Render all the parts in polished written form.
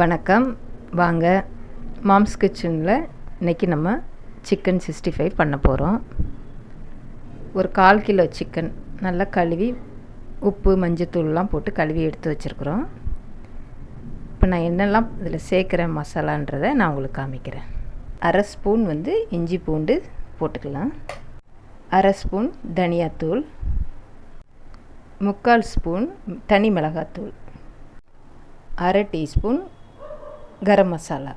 வணக்கம். வாங்க மாம்ஸ் கிச்சனில் இன்றைக்கி நம்ம சிக்கன் 65 பண்ண போகிறோம். ஒரு 1/4 கிலோ சிக்கன் நல்லா கழுவி உப்பு மஞ்சத்தூள்லாம் போட்டு கழுவி எடுத்து வச்சுருக்குறோம். இப்போ நான் என்னெல்லாம் இதில் சேர்க்குறேன் மசாலான்றதை நான் உங்களுக்கு காமிக்கிறேன். 1/2 ஸ்பூன் இஞ்சி பூண்டு போட்டுக்கலாம். 1/2 ஸ்பூன் தனியாத்தூள், 3/4 ஸ்பூன் தனி மிளகாத்தூள், 1/2 டீஸ்பூன் கரம் மசாலா,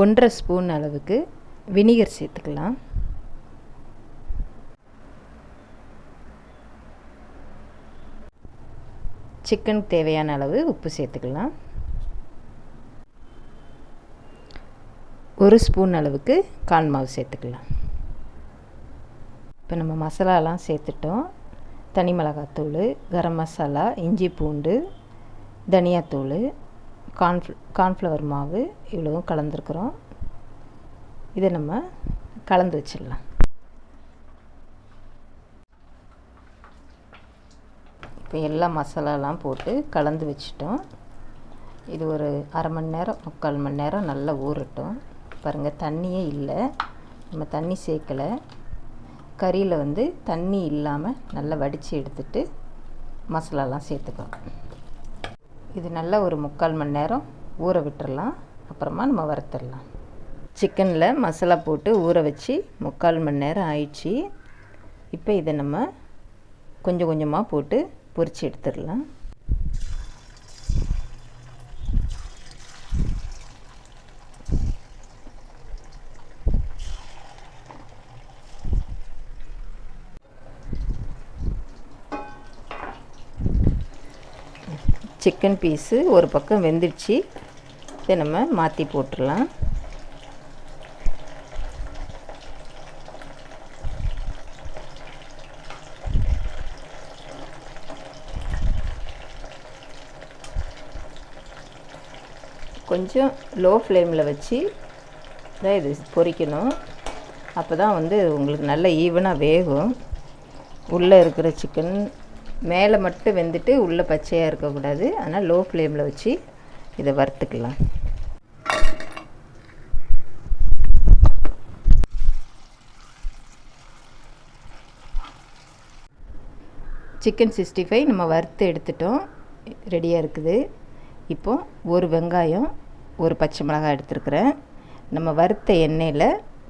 1/2 ஸ்பூன் அளவுக்கு வினிகர் சேர்த்துக்கலாம். சிக்கனுக்கு தேவையான அளவு உப்பு சேர்த்துக்கலாம். 1 ஸ்பூன் அளவுக்கு கார்ன் மாவு சேர்த்துக்கலாம். இப்போ நம்ம மசாலாலாம் சேர்த்துட்டோம். தனி மிளகாத்தூள், கரம் மசாலா, இஞ்சி பூண்டு, தனியாத்தூள், கார்ன்ஃப்ளவர் மாவு இவ்வளவும் கலந்துருக்குறோம். இதை நம்ம கலந்து வச்சிடலாம். இப்போ எல்லா மசாலாலாம் போட்டு கலந்து வச்சிட்டோம். இது ஒரு 1/2 மணி நேரம் 3/4 மணி நேரம் நல்லா ஊறட்டும். பாருங்கள், தண்ணியே இல்லை, நம்ம தண்ணி சேர்க்கலை. கறியில் தண்ணி இல்லாமல் நல்லா வடித்து எடுத்துட்டு மசாலாலாம் சேர்த்துக்கலாம். இது நல்லா ஒரு 3/4 மணி நேரம் ஊற விட்டுறலாம். அப்புறமா நம்ம வறுத்துடலாம். சிக்கனில் மசாலா போட்டு ஊற வச்சு 3/4 மணி நேரம் ஆயிடுச்சு. இப்போ இதை நம்ம கொஞ்சம் கொஞ்சமாக போட்டு பொரித்து எடுத்துடலாம். சிக்கன் பீஸு ஒரு பக்கம் வெந்துடுச்சு. இதை நம்ம மாற்றி போட்டுடலாம். கொஞ்சம் லோ ஃப்ளேமில் வச்சு தான் இது பொரிக்கணும். அப்போ தான் உங்களுக்கு நல்ல ஈவனாக வேகும். உள்ளே இருக்கிற சிக்கன் மேலே மட்டும் வெந்துட்டு உள்ளே பச்சையாக இருக்கக்கூடாது. ஆனால் லோ ஃப்ளேமில் வச்சு இதை வறுத்துக்கலாம். சிக்கன் 65 நம்ம வறுத்து எடுத்துட்டோம், ரெடியாக இருக்குது. இப்போது ஒரு வெங்காயம், ஒரு பச்சை மிளகாய் எடுத்துருக்குறேன். நம்ம வறுத்த எண்ணெயில்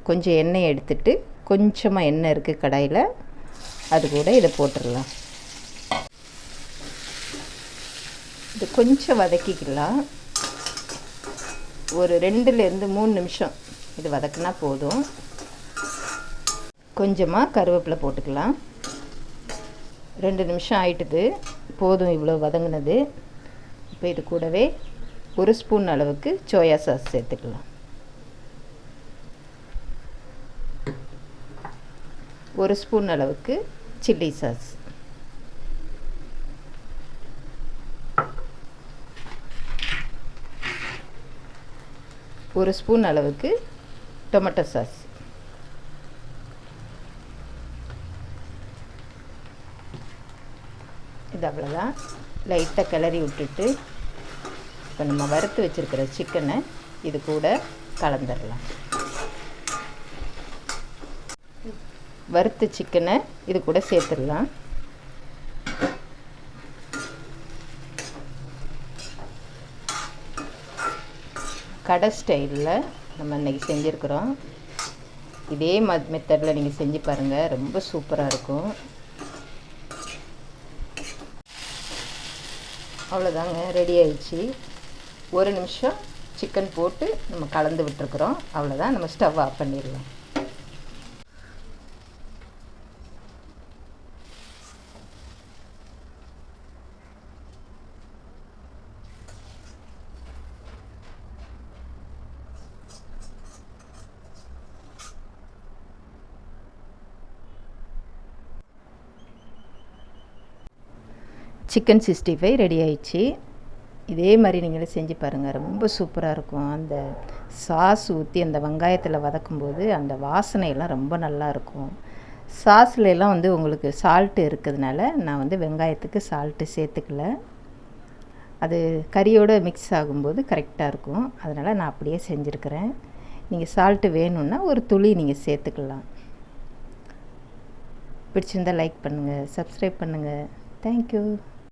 கொஞ்சம் எண்ணெய் எடுத்துட்டு கொஞ்சமாக எண்ணெய் இருக்குது கடாயில், அது கூட இதை போட்டுடலாம். இது கொஞ்சம் வதக்கிக்கலாம். ஒரு 2லேருந்து 3 நிமிஷம் இது வதக்கினா போதும். கொஞ்சமாக கருவேப்பிலை போட்டுக்கலாம். 2 நிமிஷம் ஆயிட்டுது, போதும் இவ்வளோ வதங்கினது. இப்போ இது கூடவே 1 ஸ்பூன் அளவுக்கு சோயா சாஸ் சேர்த்துக்கலாம். 1 ஸ்பூன் அளவுக்கு சில்லி சாஸ், 1 ஸ்பூன் அளவுக்கு டொமேட்டோ சாஸ், இது அவ்வளோதான். லைட்டாக கிளறி விட்டுட்டு இப்போ நம்ம வறுத்து வச்சுருக்கிற சிக்கனை இது கூட கலந்துடலாம். வறுத்த சிக்கனை இது கூட சேர்த்துடலாம். கடை ஸ்டைலில் நம்ம இன்றைக்கி செஞ்சுருக்குறோம். இதே மெத்தடில் நீங்கள் செஞ்சு பாருங்கள், ரொம்ப சூப்பராக இருக்கும். அவ்வளோதாங்க, ரெடி ஆயிடுச்சு. 1 நிமிஷம் சிக்கன் போட்டு நம்ம கலந்து விட்டுருக்குறோம். அவ்வளோதான், நம்ம ஸ்டவ் ஆஃப் பண்ணிடலாம். சிக்கன் 65 ரெடி ஆயிடுச்சு. இதே மாதிரி நீங்களே செஞ்சு பாருங்கள், ரொம்ப சூப்பராக இருக்கும். அந்த சாஸ் ஊற்றி அந்த வெங்காயத்தில் வதக்கும்போது அந்த வாசனையெல்லாம் ரொம்ப நல்லாயிருக்கும். சாஸ்லாம் உங்களுக்கு சால்ட்டு இருக்கிறதுனால நான் வெங்காயத்துக்கு சால்ட்டு சேர்த்துக்கல. அது கறியோடு மிக்ஸ் ஆகும்போது கரெக்டாக இருக்கும். அதனால் நான் அப்படியே செஞ்சுருக்கிறேன். நீங்கள் சால்ட்டு வேணும்னா ஒரு துளி நீங்கள் சேர்த்துக்கலாம். பிடிச்சிருந்தால் லைக் பண்ணுங்கள், சப்ஸ்கிரைப் பண்ணுங்கள். தேங்க்யூ.